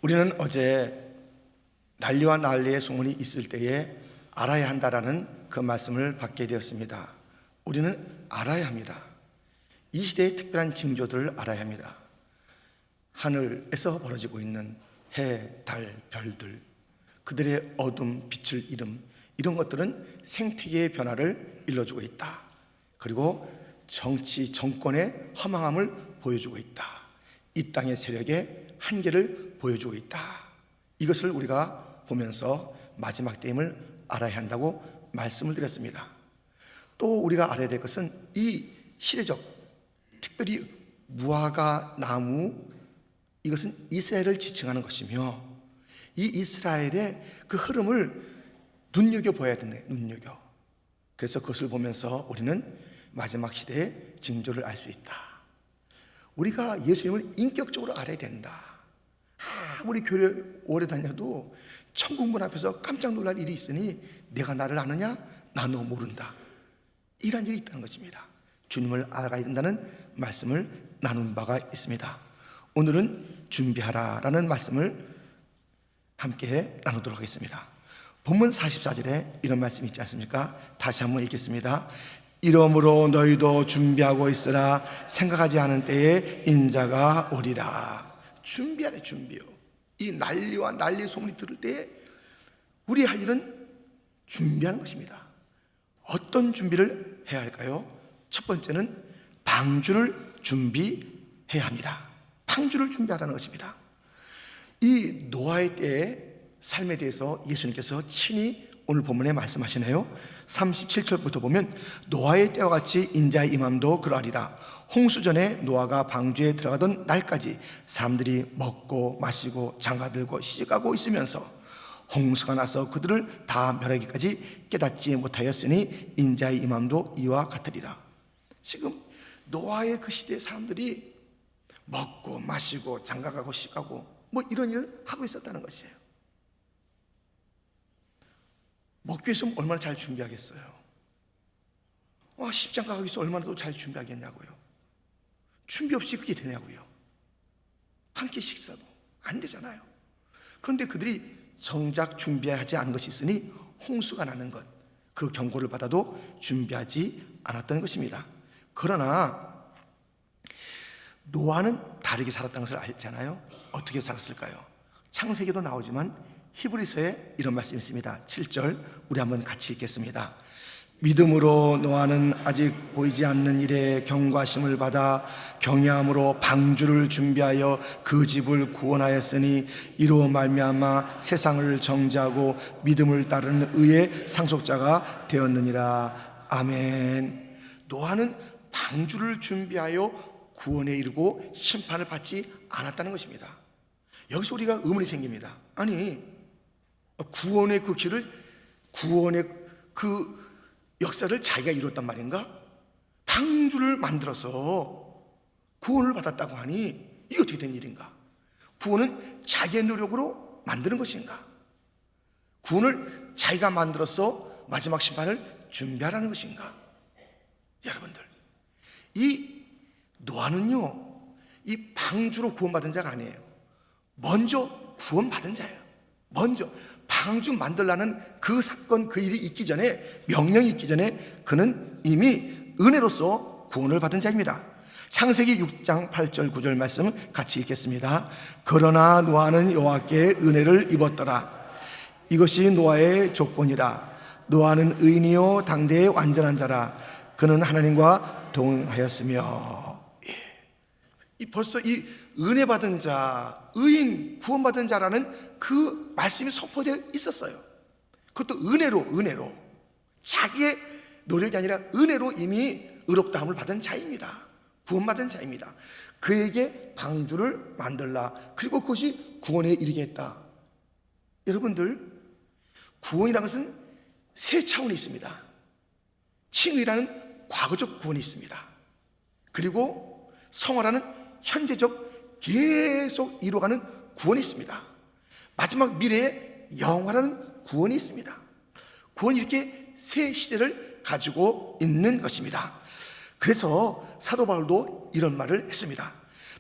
우리는 어제 난리와 난리의 소문이 있을 때에 알아야 한다라는 그 말씀을 받게 되었습니다. 우리는 알아야 합니다. 이 시대의 특별한 징조들을 알아야 합니다. 하늘에서 벌어지고 있는 해, 달, 별들, 그들의 어둠, 빛을 이름, 이런 것들은 생태계의 변화를 일러주고 있다. 그리고 정치, 정권의 허망함을 보여주고 있다. 이 땅의 세력의 한계를 보여주고 있다. 이것을 우리가 보면서 마지막 때임을 알아야 한다고 말씀을 드렸습니다. 또 우리가 알아야 될 것은 이 시대적, 특별히 무화과 나무, 이것은 이스라엘을 지칭하는 것이며 이 이스라엘의 그 흐름을 눈여겨봐야 된다. 눈여겨. 그래서 그것을 보면서 우리는 마지막 시대의 징조를 알 수 있다. 우리가 예수님을 인격적으로 알아야 된다. 아무리 교회 오래 다녀도 천국문 앞에서 깜짝 놀랄 일이 있으니 내가 나를 아느냐? 나 너 모른다. 이런 일이 있다는 것입니다. 주님을 알아야 된다는 말씀을 나눈 바가 있습니다. 오늘은 준비하라라는 말씀을 함께 나누도록 하겠습니다. 본문 44절에 이런 말씀이 있지 않습니까? 다시 한번 읽겠습니다. 이러므로 너희도 준비하고 있으라. 생각하지 않은 때에 인자가 오리라. 준비하래. 준비요. 이 난리와 난리 소문이 들을 때에 우리 할 일은 준비하는 것입니다. 어떤 준비를 해야 할까요? 첫 번째는 방주를 준비해야 합니다. 방주를 준비하라는 것입니다. 이 노아의 때의 삶에 대해서 예수님께서 친히 오늘 본문에 말씀하시네요. 37절부터 보면 노아의 때와 같이 인자의 임함도 그러하리라. 홍수전에 노아가 방주에 들어가던 날까지 사람들이 먹고 마시고 장가들고 시집가고 있으면서 홍수가 나서 그들을 다 멸하기까지 깨닫지 못하였으니 인자의 임함도 이와 같으리라. 지금 노아의 그 시대의 사람들이 먹고 마시고 장가가고 시집가고 뭐 이런 일을 하고 있었다는 것이에요. 먹기 위해서 얼마나 잘 준비하겠어요? 십장가 가기 위해서 얼마나 더 잘 준비하겠냐고요. 준비 없이 그게 되냐고요. 한 끼 식사도 안 되잖아요. 그런데 그들이 정작 준비하지 않은 것이 있으니 홍수가 나는 것, 그 경고를 받아도 준비하지 않았던 것입니다. 그러나 노아는 다르게 살았다는 것을 알잖아요. 어떻게 살았을까요? 창세기도 나오지만 히브리서에 이런 말씀이 있습니다. 7절 우리 한번 같이 읽겠습니다. 믿음으로 노아는 아직 보이지 않는 일에 경과심을 받아 경외함으로 방주를 준비하여 그 집을 구원하였으니 이로 말미암아 세상을 정죄하고 믿음을 따르는 의의 상속자가 되었느니라. 아멘. 노아는 방주를 준비하여 구원에 이르고 심판을 받지 않았다는 것입니다. 여기서 우리가 의문이 생깁니다. 아니, 구원의 그 길을, 구원의 그 역사를 자기가 이뤘단 말인가? 방주를 만들어서 구원을 받았다고 하니 이게 어떻게 된 일인가? 구원은 자기의 노력으로 만드는 것인가? 구원을 자기가 만들어서 마지막 심판을 준비하라는 것인가? 여러분들, 이 노아는요, 이 방주로 구원받은 자가 아니에요. 먼저 구원받은 자예요. 먼저 방주 만들라는 그 사건, 그 일이 있기 전에, 명령이 있기 전에 그는 이미 은혜로서 구원을 받은 자입니다. 창세기 6장 8절 9절 말씀 같이 읽겠습니다. 그러나 노아는 여호와께 은혜를 입었더라. 이것이 노아의 조건이라. 노아는 의인이요 당대의 완전한 자라. 그는 하나님과 동행하였으며. 벌써 이 은혜 받은 자, 의인, 구원받은 자라는 그 말씀이 선포되어 있었어요. 그것도 은혜로 자기의 노력이 아니라 은혜로 이미 의롭다함을 받은 자입니다. 구원받은 자입니다. 그에게 방주를 만들라. 그리고 그것이 구원에 이르게 했다. 여러분들, 구원이라는 것은 세 차원이 있습니다. 칭의라는 과거적 구원이 있습니다. 그리고 성화라는 현재적 계속 이루어가는 구원이 있습니다. 마지막 미래에 영원하는 구원이 있습니다. 구원이 이렇게 세 시대를 가지고 있는 것입니다. 그래서 사도 바울도 이런 말을 했습니다.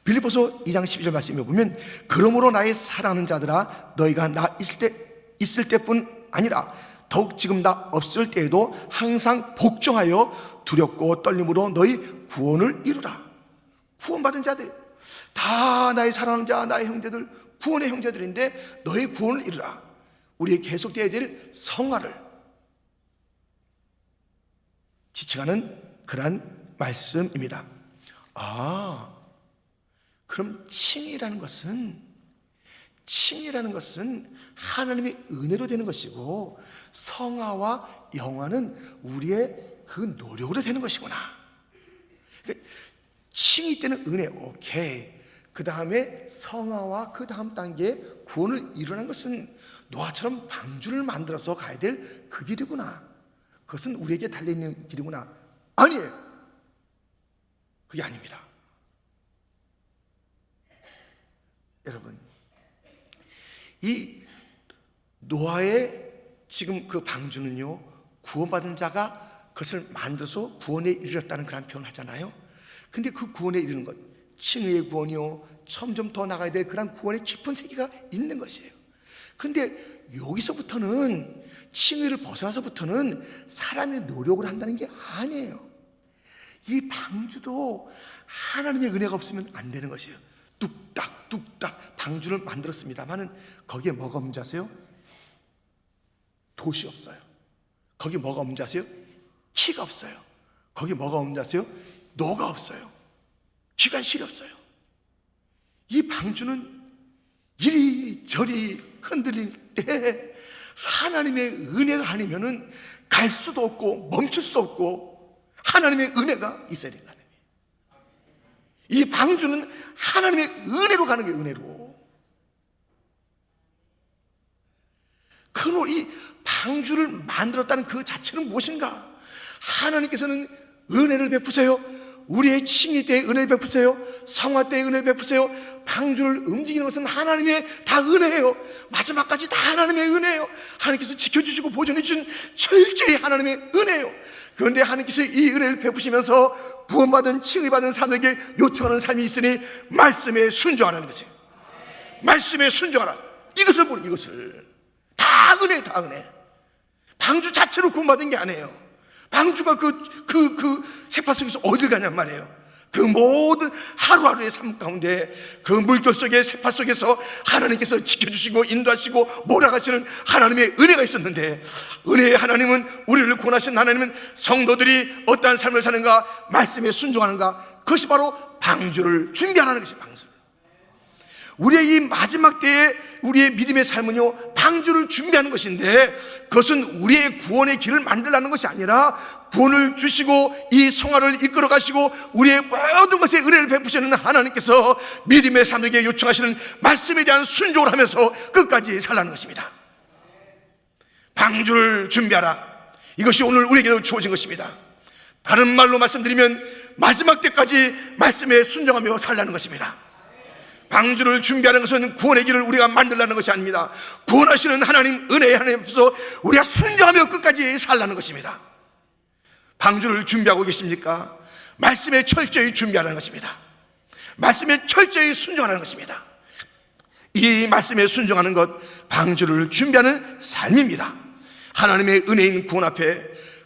빌립보서 2장 12절 말씀에 보면 그러므로 나의 사랑하는 자들아 너희가 나 있을 때뿐 아니라 더욱 지금 나 없을 때에도 항상 복종하여 두렵고 떨림으로 너희 구원을 이루라. 구원받은 자들 다 나의 사랑하는 자, 나의 형제들, 구원의 형제들인데 너희 구원을 이루라. 우리의 계속되어야 될 성화를 지칭하는 그러한 말씀입니다. 그럼 칭이라는 것은 하나님의 은혜로 되는 것이고 성화와 영화는 우리의 그 노력으로 되는 것이구나. 그러니까 칭이 때는 은혜, 오케이. 그 다음에 성화와 그 다음 단계에 구원을 이루는 것은 노아처럼 방주를 만들어서 가야 될 그 길이구나. 그것은 우리에게 달려있는 길이구나. 아니에요. 그게 아닙니다. 여러분, 이 노아의 지금 그 방주는요, 구원받은 자가 그것을 만들어서 구원에 이르렀다는 그런 표현을 하잖아요. 근데 그 구원에 이르는 것, 칭의의 구원이요, 점점 더 나가야 될 그런 구원의 깊은 세계가 있는 것이에요. 근데 여기서부터는, 칭의를 벗어나서부터는 사람의 노력을 한다는 게 아니에요. 이 방주도 하나님의 은혜가 없으면 안 되는 것이에요. 뚝딱 방주를 만들었습니다만은 거기에 뭐가 없는지 아세요? 돛이 없어요. 거기 뭐가 없는지 아세요? 키가 없어요. 거기 뭐가 없는지 아세요? 노가 없어요. 기관실이 없어요. 이 방주는 이리저리 흔들릴 때 하나님의 은혜가 아니면은 갈 수도 없고 멈출 수도 없고 하나님의 은혜가 있어야 된다. 이 방주는 하나님의 은혜로 가는 게 은혜로. 그럼 이 방주를 만들었다는 그 자체는 무엇인가? 하나님께서는 은혜를 베푸세요. 우리의 칭의 때에 은혜를 베푸세요. 성화 때에 은혜를 베푸세요. 방주를 움직이는 것은 하나님의 다 은혜예요. 마지막까지 다 하나님의 은혜예요. 하나님께서 지켜주시고 보존해 주신 철저히 하나님의 은혜예요. 그런데 하나님께서 이 은혜를 베푸시면서 구원받은 칭의받은 사람에게 요청하는 삶이 있으니 말씀에 순종하라는 것이에요. 말씀에 순종하라. 이것을 보는, 이것을 다 은혜, 다 은혜. 방주 자체로 구원받은 게 아니에요. 방주가 그 세파 속에서 어딜 가냔 말이에요. 그 모든 하루하루의 삶 가운데 그 물결 속에 세파 속에서 하나님께서 지켜주시고 인도하시고 몰아가시는 하나님의 은혜가 있었는데, 은혜의 하나님은, 우리를 구원하신 하나님은 성도들이 어떠한 삶을 사는가, 말씀에 순종하는가, 그것이 바로 방주를 준비하라는 것이 방주. 우리의 이 마지막 때에 우리의 믿음의 삶은요, 방주를 준비하는 것인데, 그것은 우리의 구원의 길을 만들라는 것이 아니라 구원을 주시고 이 성화를 이끌어 가시고 우리의 모든 것에 은혜를 베푸시는 하나님께서 믿음의 삶에게 요청하시는 말씀에 대한 순종을 하면서 끝까지 살라는 것입니다. 방주를 준비하라. 이것이 오늘 우리에게 주어진 것입니다. 다른 말로 말씀드리면 마지막 때까지 말씀에 순종하며 살라는 것입니다. 방주를 준비하는 것은 구원의 길을 우리가 만들라는 것이 아닙니다. 구원하시는 하나님, 은혜의 하나님 앞에서 우리가 순종하며 끝까지 살라는 것입니다. 방주를 준비하고 계십니까? 말씀에 철저히 준비하라는 것입니다. 말씀에 철저히 순종하는 것입니다. 이 말씀에 순종하는 것, 방주를 준비하는 삶입니다. 하나님의 은혜인 구원 앞에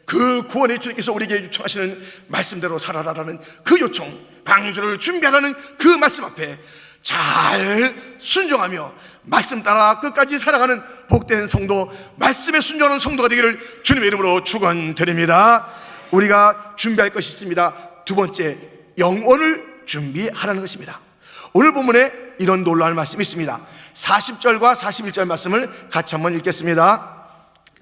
그 구원의 주님께서 우리에게 요청하시는 말씀대로 살아라라는 그 요청, 방주를 준비하라는 그 말씀 앞에 잘 순종하며 말씀 따라 끝까지 살아가는 복된 성도, 말씀에 순종하는 성도가 되기를 주님의 이름으로 축원드립니다. 우리가 준비할 것이 있습니다. 두 번째, 영혼을 준비하라는 것입니다. 오늘 본문에 이런 놀라운 말씀이 있습니다. 40절과 41절 말씀을 같이 한번 읽겠습니다.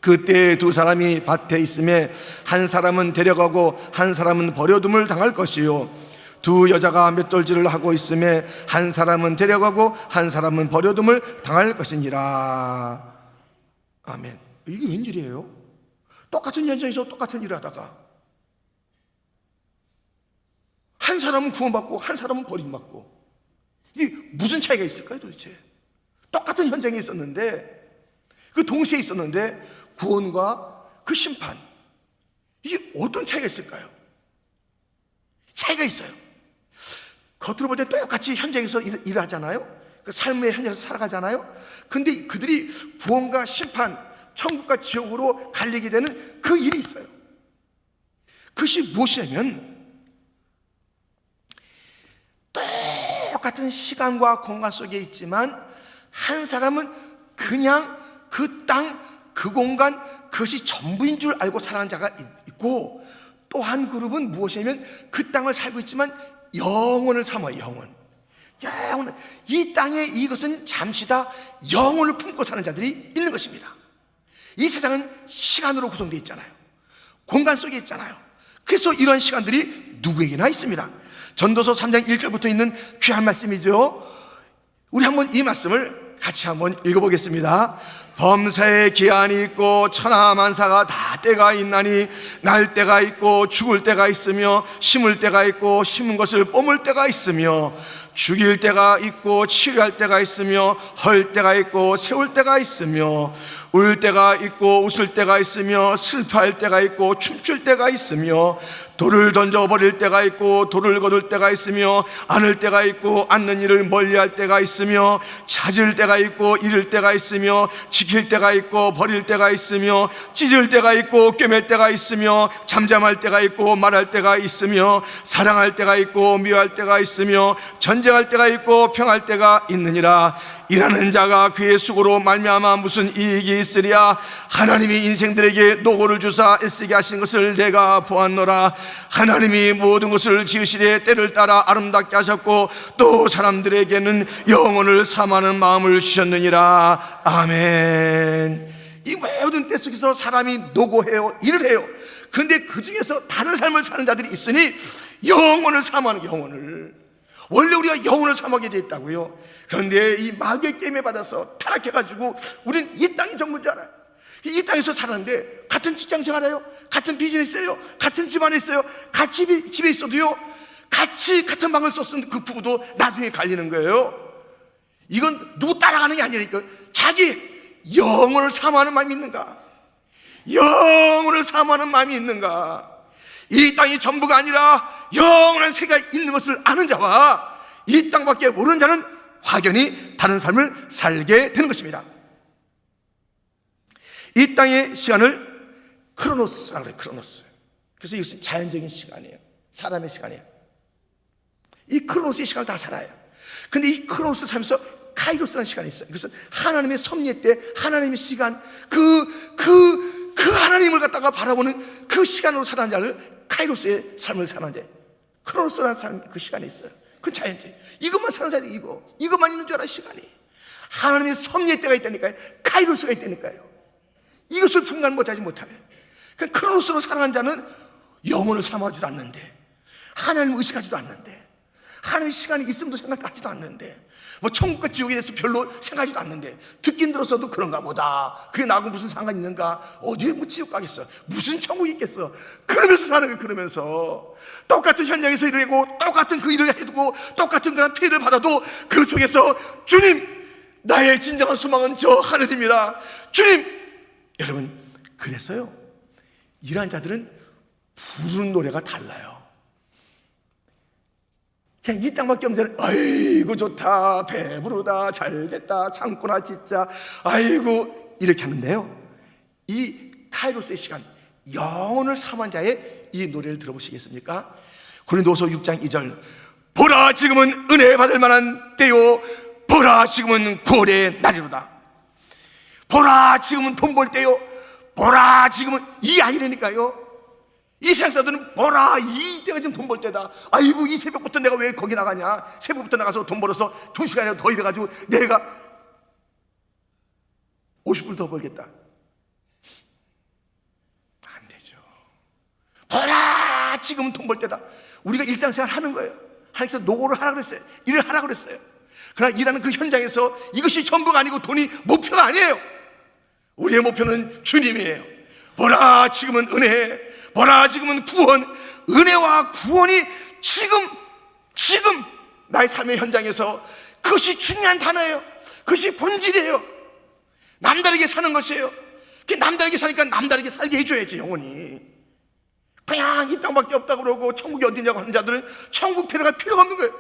그때 두 사람이 밭에 있음에 한 사람은 데려가고 한 사람은 버려둠을 당할 것이요, 두 여자가 맷돌질을 하고 있음에 한 사람은 데려가고 한 사람은 버려둠을 당할 것이니라. 아멘. 이게 웬일이에요? 똑같은 현장에서 똑같은 일을 하다가 한 사람은 구원받고 한 사람은 버림받고, 이게 무슨 차이가 있을까요 도대체? 똑같은 현장에 있었는데, 그 동시에 있었는데 구원과 그 심판, 이게 어떤 차이가 있을까요? 차이가 있어요. 겉으로 볼 때 똑같이 현장에서 일을 하잖아요. 그 삶의 현장에서 살아가잖아요. 근데 그들이 구원과 심판, 천국과 지옥으로 갈리게 되는 그 일이 있어요. 그것이 무엇이냐면 똑같은 시간과 공간 속에 있지만 한 사람은 그냥 그 땅, 그 공간, 그것이 전부인 줄 알고 살아가는 자가 있고, 또 한 그룹은 무엇이냐면 그 땅을 살고 있지만 영혼을 삼아요. 영혼. 이 땅에 이것은 잠시다, 영혼을 품고 사는 자들이 있는 것입니다. 이 세상은 시간으로 구성되어 있잖아요. 공간 속에 있잖아요. 그래서 이런 시간들이 누구에게나 있습니다. 전도서 3장 1절부터 있는 귀한 말씀이죠. 우리 한번 이 말씀을 같이 한번 읽어보겠습니다. 범사에 기한이 있고 천하만사가 다 때가 있나니 날 때가 있고 죽을 때가 있으며 심을 때가 있고 심은 것을 뽑을 때가 있으며 죽일 때가 있고 치료할 때가 있으며 헐 때가 있고 세울 때가 있으며 울 때가 있고 웃을 때가 있으며 슬퍼할 때가 있고 춤출 때가 있으며 돌을 던져버릴 때가 있고 돌을 거둘 때가 있으며 안을 때가 있고 앉는 일을 멀리할 때가 있으며 찾을 때가 있고 잃을 때가 있으며 지킬 때가 있고 버릴 때가 있으며 찢을 때가 있고 꿰맬 때가 있으며 잠잠할 때가 있고 말할 때가 있으며 사랑할 때가 있고 미워할 때가 있으며 전쟁할 때가 있고 평할 때가 있느니라. 일하는 자가 그의 수고로 말미암아 무슨 이익이 있으랴. 하나님이 인생들에게 노고를 주사 애쓰게 하신 것을 내가 보았노라. 하나님이 모든 것을 지으시되 때를 따라 아름답게 하셨고 또 사람들에게는 영혼을 삼하는 마음을 주셨느니라. 아멘. 이 모든 때 속에서 사람이 노고해요, 일을 해요. 근데 그 중에서 다른 삶을 사는 자들이 있으니 영혼을 삼하는, 영혼을, 원래 우리가 영혼을 삼하게 되어 있다고요. 그런데 이 마귀의 게임에 받아서 타락해가지고 우리는 이 땅이 전부인 줄 알아요. 이 땅에서 살았는데 같은 직장 생활해요, 같은 비즈니스예요, 같은 집안에 있어요, 같이 집에 있어도요, 같이 같은 방을 썼던 그 부부도 나중에 갈리는 거예요. 이건 누구 따라가는 게 아니니까 자기 영혼을 사모하는 마음이 있는가, 영혼을 사모하는 마음이 있는가. 이 땅이 전부가 아니라 영원한 세계가 있는 것을 아는 자와 이 땅밖에 모르는 자는 확연히 다른 삶을 살게 되는 것입니다. 이 땅의 시간을 크로노스라고 그래요. 크로노스. 그래서 이것은 자연적인 시간이에요. 사람의 시간이에요. 이 크로노스의 시간을 다 살아요. 근데 이 크로노스 살면서 카이로스라는 시간이 있어요. 그것은 하나님의 섭리 때, 하나님의 시간, 그 하나님을 갖다가 바라보는 그 시간으로 사는 자를 카이로스의 삶을 사는 자, 크로노스라는 삶, 그 시간이 있어요. 그건 자연적. 이것만 사는 사람이 이것만 있는 줄 알아. 시간이 하나님의 섭리의 때가 있다니까요. 카이로스가 있다니까요. 이것을 분간 못하지 못하면, 그러니까 크로노스로 살아가는 자는 영혼을 삼아주지도 않는데, 하나님을 의식하지도 않는데, 하나님의 시간이 있음도 생각하지도 않는데, 뭐 천국과 지옥에 대해서 별로 생각하지도 않는데, 듣긴 들었어도 그런가 보다, 그게 나하고 무슨 상관이 있는가, 어디에 뭐 지옥 가겠어, 무슨 천국이 있겠어, 그러면서 사는 거예요. 그러면서 똑같은 현장에서 일을 하고 똑같은 그 일을 해두고 똑같은 그런 피해를 받아도 그 속에서 주님, 나의 진정한 소망은 저 하늘입니다. 주님. 여러분, 그래서요, 이러한 자들은 부르는 노래가 달라요. 그냥 이 땅밖에 없는 자는 아이고 좋다, 배부르다, 잘됐다, 참구나 진짜, 아이고, 이렇게 하는데요, 이 카이로스의 시간, 영혼을 삼한 자의 이 노래를 들어보시겠습니까? 고린도서 6장 2절. 보라, 지금은 은혜 받을 만한 때요, 보라, 지금은 구원의 날이로다. 보라, 지금은 돈 벌 때요, 보라, 지금은 이 아니라니까요. 이 세상사들은 보라, 이 때가 지금 돈 벌 때다. 아이고, 이 새벽부터 내가 왜 거기 나가냐, 새벽부터 나가서 돈 벌어서 2시간이나 더 일해가지고 내가 50불 더 벌겠다. 안 되죠. 보라, 지금은 돈 벌 때다. 우리가 일상생활 하는 거예요. 하나님께서 노고를 하라 그랬어요. 일을 하라 그랬어요. 그러나 일하는 그 현장에서 이것이 전부가 아니고 돈이 목표가 아니에요. 우리의 목표는 주님이에요. 보라, 지금은 은혜, 보라, 지금은 구원. 은혜와 구원이 지금 나의 삶의 현장에서 그것이 중요한 단어예요. 그것이 본질이에요. 남다르게 사는 것이에요. 남다르게 사니까 남다르게 살게 해줘야지. 영혼이 그냥 이 땅밖에 없다고 그러고 천국이 어디냐고 하는 자들은 천국 데려갈 필요가 없는 거예요.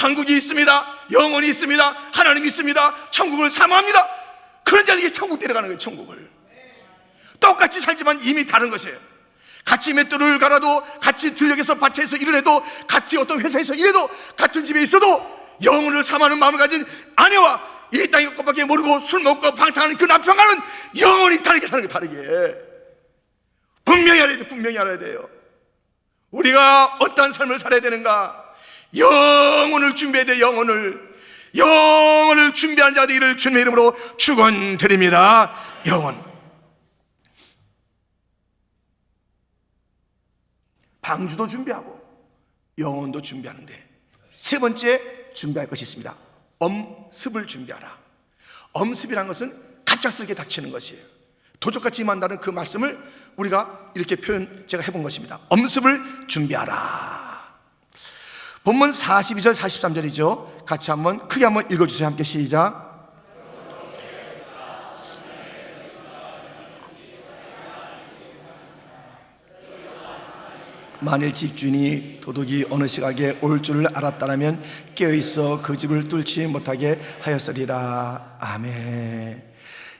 천국이 있습니다, 영원히 있습니다, 하나님이 있습니다, 천국을 사모합니다. 그런 자에게 천국 데려가는 거예요. 천국을 똑같이 살지만 이미 다른 것이에요. 같이 맷돌을 갈아도, 같이 들녘에서 밭에서 일을 해도, 같이 어떤 회사에서 일해도, 같은 집에 있어도 영혼을 사모하는 마음을 가진 아내와 이 땅의 것밖에 모르고 술 먹고 방탕하는 그 남편과는 영혼이 다르게 사는 게 다르게. 분명히 알아야 돼요. 분명히 알아야 돼요. 우리가 어떤 삶을 살아야 되는가? 영혼을 준비해야 돼요. 영혼을 준비한 자들 이를 주님의 이름으로 축원드립니다. 영혼. 방주도 준비하고 영혼도 준비하는데, 세 번째 준비할 것이 있습니다. 엄습을 준비하라. 엄습이란 것은 갑작스럽게 닥치는 것이에요. 도적같이 임한다는 그 말씀을 우리가 이렇게 제가 해본 것입니다. 엄습을 준비하라. 본문 42절 43절이죠 같이 한번 크게 한번 읽어주세요. 함께 시작. 만일 집주인이 도둑이 어느 시각에 올 줄을 알았다면 깨어있어 그 집을 뚫지 못하게 하였으리라. 아멘.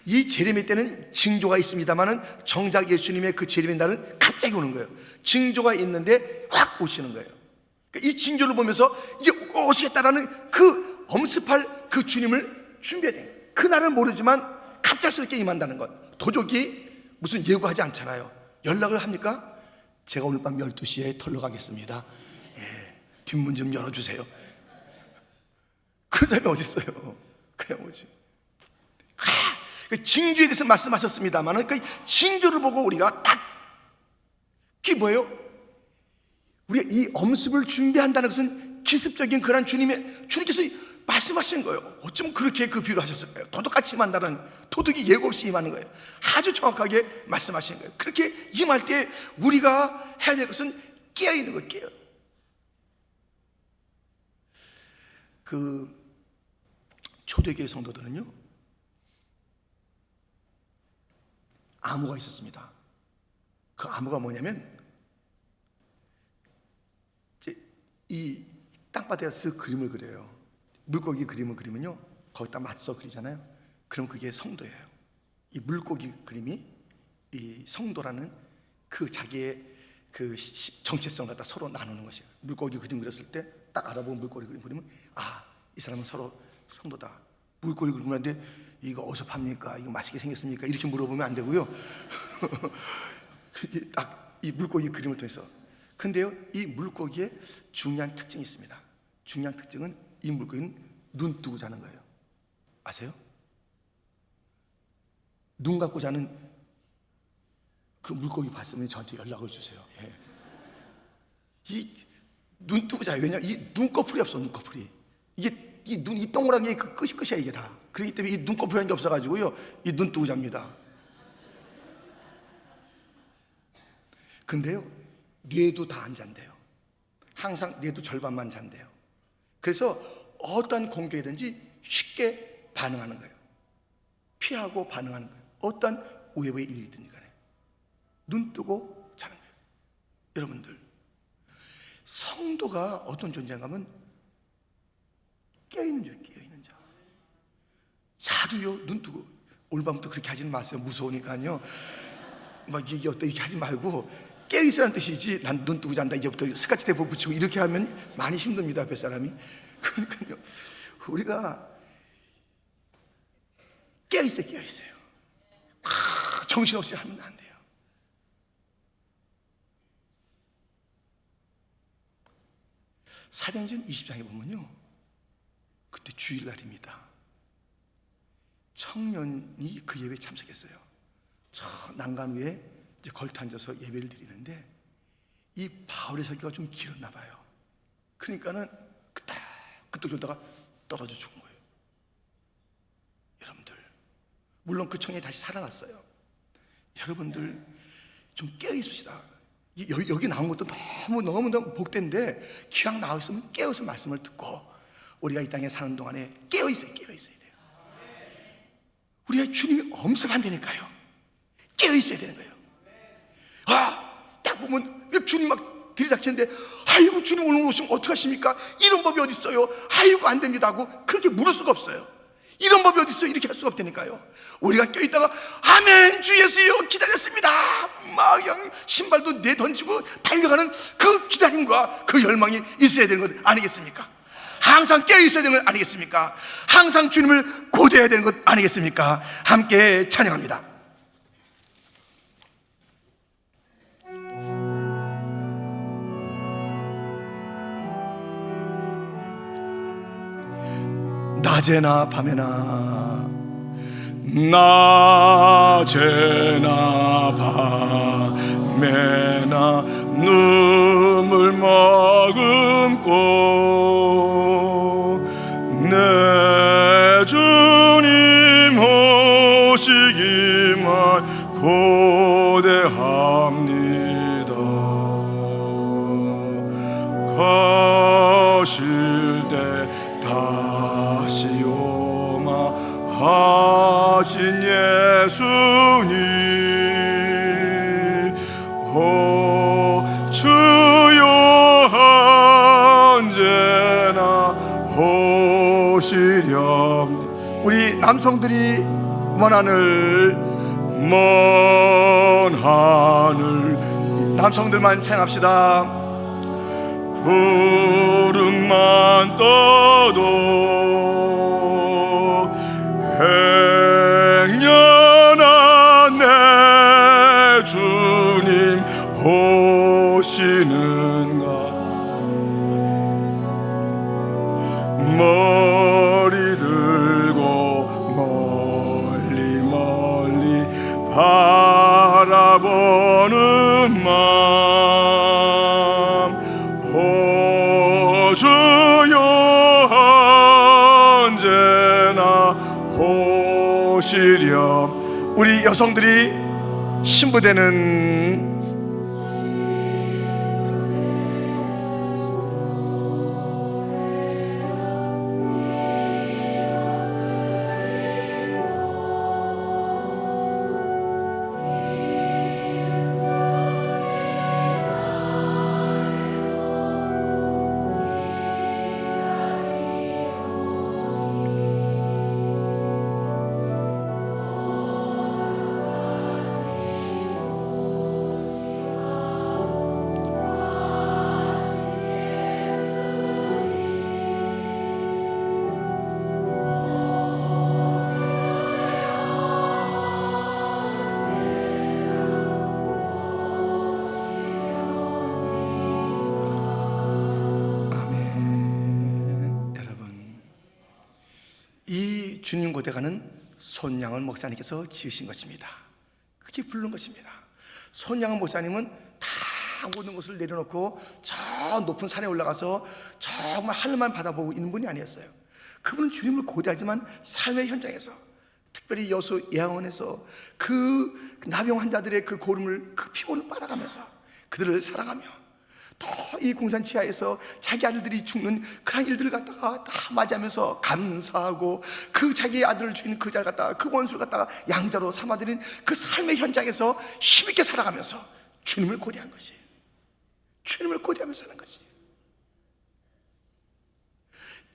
이 재림의 때는 징조가 있습니다만은 정작 예수님의 그 재림의 날은 갑자기 오는 거예요. 징조가 있는데 확 오시는 거예요. 그러니까 이 징조를 보면서 이제 오시겠다라는 그 엄습할 그 주님을 준비해야 돼요. 그날은 모르지만 갑작스럽게 임한다는 것. 도적이 무슨 예고하지 않잖아요. 연락을 합니까? 제가 오늘 밤 12시에 털러 가겠습니다. 뒷문 좀 열어주세요. 그런 사람이 어디 있어요? 그냥 오지. 그 징조에 대해서 말씀하셨습니다만 그 징조를 보고 우리가 딱, 그게 뭐예요? 우리가 이 엄습을 준비한다는 것은 기습적인 그런 주님께서 말씀하신 거예요. 어쩜 그렇게 그 비유를 하셨을까요? 도둑같이 임한다는, 도둑이 예고 없이 임하는 거예요. 아주 정확하게 말씀하신 거예요. 그렇게 임할 때 우리가 해야 될 것은 깨어있는 거예요. 깨어. 그 초대교회 성도들은요, 암호가 있었습니다. 그 암호가 뭐냐면, 이제 이 땅바닥에서 그림을 그려요. 물고기 그림을 그리면요, 거기다 맞서 그리잖아요. 그럼 그게 성도예요. 이 물고기 그림이 이 성도라는 그 자기의 그 정체성을 갖다 서로 나누는 것이에요. 물고기 그림 그렸을 때 딱 알아보고 물고기 그림 그리면, 아, 이 사람은 서로 성도다. 물고기 그리는데 이거 어디서 팝니까? 이거 맛있게 생겼습니까? 이렇게 물어보면 안 되고요. 딱 이 물고기 그림을 통해서. 근데요, 이 물고기에 중요한 특징이 있습니다. 중요한 특징은 이 물고기는 눈 뜨고 자는 거예요. 아세요? 눈 감고 자는 그 물고기 봤으면 저한테 연락을 주세요. 이 눈 뜨고 자요. 왜냐? 이 눈꺼풀이 없어. 눈꺼풀이. 이게 이 동그란 게 그 끝이야 이게 다. 그렇기 때문에 이 눈꺼풀이라는 게 없어가지고요, 이 눈 뜨고 잡니다. 근데요, 뇌도 다 안 잔대요. 항상 뇌도 절반만 잔대요. 그래서 어떤 공격이든지 쉽게 반응하는 거예요. 피하고 반응하는 거예요. 어떤 외부의 일이든지 간에 눈 뜨고 자는 거예요. 여러분들, 성도가 어떤 존재인가 하면 깨어있는 자, 깨어있는 자. 자도요, 눈 뜨고. 오늘 밤부터 그렇게 하지는 마세요. 무서우니까요. 막 이게 어때 이렇게 하지 말고 깨어있으라는 뜻이지, 난 눈 뜨고 잔다 이제부터 스카치 테이프 붙이고 이렇게 하면 많이 힘듭니다, 뱃사람이. 그러니까요, 우리가 깨어있어요. 깨어있어요. 정신없이 하면 안 돼요. 사도행전 20장에 보면요, 그때 주일날입니다. 청년이 그 예배에 참석했어요. 저 난간 위에 이제 걸터 앉아서 예배를 드리는데, 이 바울의 설교가 좀 길었나 봐요. 그러니까는 그때 졸다가 떨어져 죽은 거예요. 여러분들, 물론 그 청년이 다시 살아났어요. 여러분들 좀 깨어있읍시다. 여기 나온 것도 너무 복된데, 기왕 나와 있으면 깨어서 말씀을 듣고, 우리가 이 땅에 사는 동안에 깨어있어야 돼요. 우리가 주님이 엄습한다니까요. 깨어있어야 되는 거예요. 딱 보면 주님 막 들이닥치는데 아이고 주님 오늘 오시면 어떡하십니까? 이런 법이 어디 있어요? 아이고 안 됩니다 하고 그렇게 물을 수가 없어요. 이런 법이 어디 있어요? 이렇게 할 수가 없다니까요. 우리가 껴있다가 아멘 주 예수여 기다렸습니다 막 그냥 신발도 내던지고 달려가는 그 기다림과 그 열망이 있어야 되는 것 아니겠습니까? 항상 깨어있어야 되는 것 아니겠습니까? 항상 주님을 고대해야 되는 것 아니겠습니까? 함께 찬양합니다. 낮에나 밤에나 낮에나 밤에나 눈물 머금고 내 주님 오시기만 고대합니다. 가실 때 다시 오마 하신 예수님 오 주여 언제나 오시렵니. 우리 남성들이 먼 하늘 남성들만 찬양합시다. 구름만 떠도 행여나 내 주님 오시는가. 머리 들고 멀리 멀리 바라보는 마음 오 주여 언제나 오시렴. 우리 여성들이 신부되는 주님 고대가는 손양은 목사님께서 지으신 것입니다. 그게 부른 것입니다. 손양은 목사님은 다 모든 것을 내려놓고 저 높은 산에 올라가서 정말 하늘만 바라보고 있는 분이 아니었어요. 그분은 주님을 고대하지만 삶의 현장에서, 특별히 여수 예양원에서 그 나병 환자들의 그 고름을, 그 피곤을 빨아가면서 그들을 사랑하며, 또 이 공산 지하에서 자기 아들들이 죽는 그런 일들을 갖다가 다 맞이하면서 감사하고, 그 자기 아들을 죽인 그 자를 갖다가, 그 원수를 갖다가 양자로 삼아들인 그 삶의 현장에서 힘있게 살아가면서 주님을 고대한 것이에요. 주님을 고대하면서 사는 것이에요.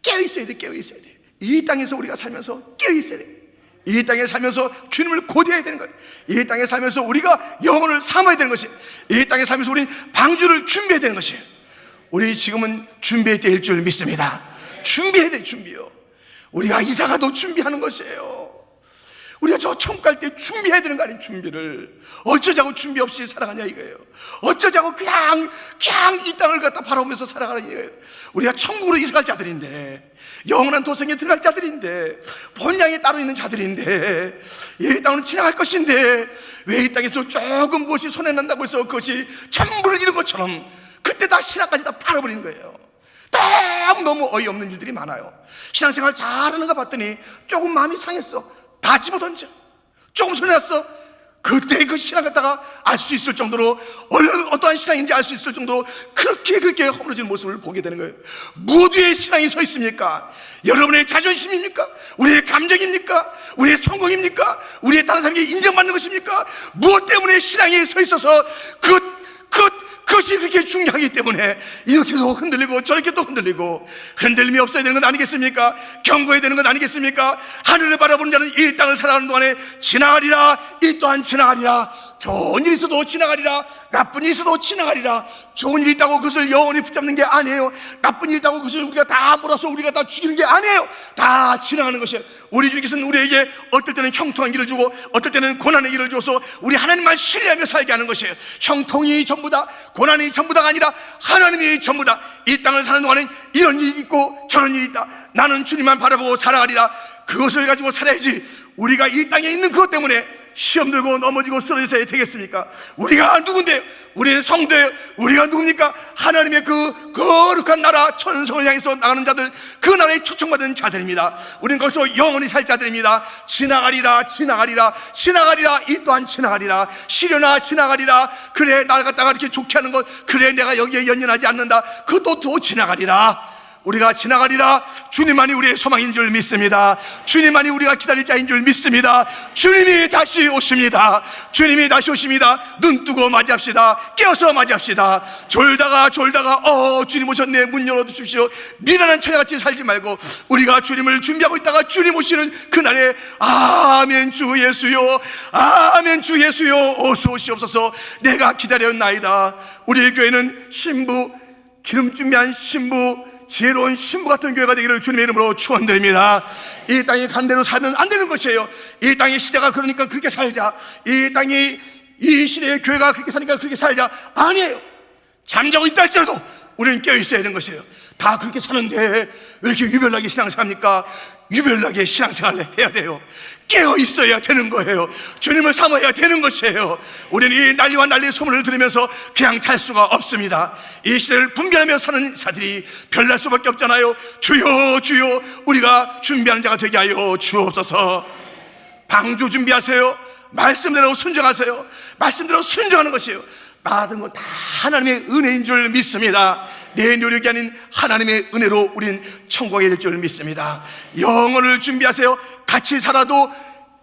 깨어있어야 돼. 깨어있어야 돼. 이 땅에서 우리가 살면서 깨어있어야 돼. 이 땅에 살면서 주님을 고대해야 되는 거예요. 이 땅에 살면서 우리가 영혼을 삼아야 되는 것이에요. 이 땅에 살면서 우리는 방주를 준비해야 되는 것이에요. 우리 지금은 준비해야 될 줄 믿습니다. 준비해야 돼. 준비요. 우리가 이사가도 준비하는 것이에요. 우리가 저 천국 갈 때 준비해야 되는 거 아니에요. 준비를. 어쩌자고 준비 없이 살아가냐 이거예요. 어쩌자고 그냥 이 땅을 갖다 바라보면서 살아가는 이거예요. 우리가 천국으로 이사갈 자들인데, 영원한 도성에 들어갈 자들인데, 본향에 따로 있는 자들인데, 이 땅은 지나갈 것인데 왜 이 땅에서 조금 무엇이 손에 난다고 해서 그것이 전부를 잃은 것처럼 그때 다 신앙까지 다 팔아버리는 거예요. 너무 어이없는 일들이 많아요. 신앙생활 잘하는 거 봤더니 조금 마음이 상했어, 다 집어던져. 조금 손에 났어, 그때 그 신앙 갖다가 알 수 있을 정도로, 어떠한 신앙인지 알 수 있을 정도로 그렇게 허물어지는 모습을 보게 되는 거예요. 무엇에 신앙이 서 있습니까? 여러분의 자존심입니까? 우리의 감정입니까? 우리의 성공입니까? 우리의 다른 사람에게 인정받는 것입니까? 무엇 때문에 신앙이 서 있어서 그것이 그렇게 중요하기 때문에 이렇게도 흔들리고 저렇게도 흔들리고, 흔들림이 없어야 되는 것 아니겠습니까? 경고해야 되는 것 아니겠습니까? 하늘을 바라보는 자는 이 땅을 살아가는 동안에 지나가리라. 이 또한 지나가리라. 좋은 일이 있어도 지나가리라. 나쁜 일이 있어도 지나가리라. 좋은 일이 있다고 그것을 영원히 붙잡는 게 아니에요. 나쁜 일이 있다고 그것을 우리가 다 몰아서 우리가 다 죽이는 게 아니에요. 다 지나가는 것이에요. 우리 주님께서는 우리에게 어떨 때는 형통한 길을 주고 어떨 때는 고난의 길을 줘서 우리 하나님만 신뢰하며 살게 하는 것이에요. 형통이 전부다, 고난이 전부다가 아니라 하나님이 전부다. 이 땅을 사는 동안은 이런 일이 있고 저런 일이 있다. 나는 주님만 바라보고 살아가리라. 그것을 가지고 살아야지. 우리가 이 땅에 있는 그것 때문에 시험 들고 넘어지고 쓰러져야 되겠습니까? 우리가 누군데요? 우리는 성도예요. 우리가 누굽니까? 하나님의 그 거룩한 나라 천성을 향해서 나가는 자들, 그 나라에 초청받은 자들입니다. 우리는 거기서 영원히 살 자들입니다. 지나가리라, 지나가리라, 지나가리라. 이 또한 지나가리라. 시련아 지나가리라. 그래 날 갖다가 이렇게 좋게 하는 것, 그래 내가 여기에 연연하지 않는다. 그것도 또 지나가리라. 우리가 지나가리라. 주님만이 우리의 소망인 줄 믿습니다. 주님만이 우리가 기다릴 자인 줄 믿습니다. 주님이 다시 오십니다. 주님이 다시 오십니다. 눈 뜨고 맞이합시다. 깨어서 맞이합시다. 졸다가 주님 오셨네, 문 열어주십시오. 미련한 처녀같이 살지 말고 우리가 주님을 준비하고 있다가 주님 오시는 그날에 아멘 주 예수요, 아멘 주 예수요, 어서 오시옵소서. 내가 기다렸나이다. 우리 교회는 신부, 기름 준비한 신부, 지혜로운 신부 같은 교회가 되기를 주님의 이름으로 축원드립니다. 이 땅이 간 대로 살면 안 되는 것이에요. 이 땅의 시대가 그러니까 그렇게 살자. 이 땅이, 이 시대의 교회가 그렇게 사니까 그렇게 살자. 아니에요. 잠자고 있다 할지라도 우리는 깨어 있어야 되는 것이에요. 다 그렇게 사는데 왜 이렇게 유별나게 신앙생활합니까? 유별나게 신앙생활을 해야 돼요. 깨어 있어야 되는 거예요. 주님을 삼아야 되는 것이에요. 우리는 이 난리와 난리의 소문을 들으면서 그냥 잘 수가 없습니다. 이 시대를 분별하며 사는 자들이 별날 수밖에 없잖아요. 주여 주여, 우리가 준비하는 자가 되게 하여 주옵소서. 방주 준비하세요. 말씀대로 순종하세요. 말씀대로 순종하는 것이에요. 받은 건 다 하나님의 은혜인 줄 믿습니다. 내 노력이 아닌 하나님의 은혜로 우린 천국에 이를 줄 믿습니다. 영혼을 준비하세요. 같이 살아도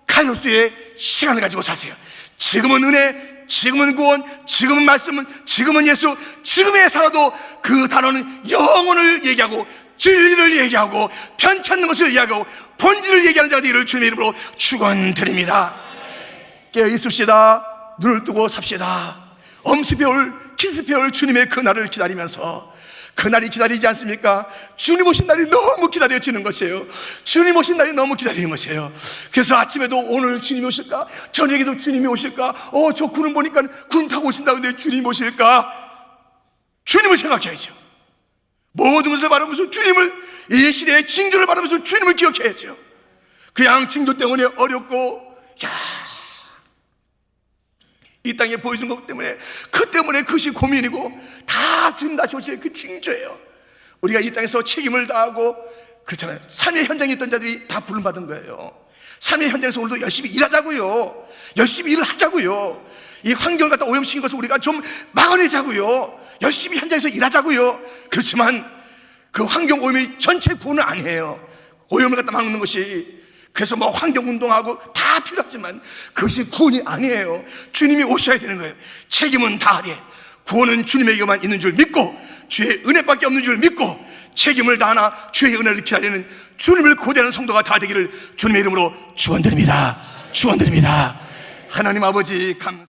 칼로스의 시간을 가지고 사세요. 지금은 은혜, 지금은 구원, 지금은 말씀은, 지금은 예수, 지금에 살아도 그 단어는 영혼을 얘기하고 진리를 얘기하고 편찮는 것을 얘기하고 본질을 얘기하는 자가 되기를 주님의 이름으로 축원드립니다. 깨어 있읍시다. 눈을 뜨고 삽시다. 엄수배울, 기습배울 주님의 그날을 기다리면서, 그날이 기다리지 않습니까? 주님 오신 날이 너무 기다려지는 것이에요. 주님 오신 날이 너무 기다리는 것이에요. 그래서 아침에도 오늘 주님이 오실까? 저녁에도 주님이 오실까? 저 구름 보니까 구름 타고 오신다는데 주님 오실까? 주님을 생각해야죠. 모든 것을 바라보면서 주님을, 이 시대의 징조를 바라보면서 주님을 기억해야죠. 그냥 징조 때문에 어렵고, 이 땅에 보여준 것 때문에, 그 때문에 그것이 고민이고, 다 지금 다시 오실 그 징조예요. 우리가 이 땅에서 책임을 다하고, 그렇잖아요. 삶의 현장에 있던 자들이 다 부름받은 거예요. 삶의 현장에서 오늘도 열심히 일하자고요. 열심히 일을 하자고요. 이 환경을 갖다 오염시킨 것을 우리가 좀 막아내자고요. 열심히 현장에서 일하자고요. 그렇지만 그 환경 오염이 전체 구원은 아니에요. 오염을 갖다 막는 것이, 그래서 뭐 환경운동하고 다 필요하지만 그것이 구원이 아니에요. 주님이 오셔야 되는 거예요. 책임은 다하되 구원은 주님에게만 있는 줄 믿고, 주의 은혜밖에 없는 줄 믿고, 책임을 다하나 주의 은혜를 기다리는 주님을 고대하는 성도가 다 되기를 주님의 이름으로 축원드립니다. 축원드립니다. 하나님 아버지 감사합니다.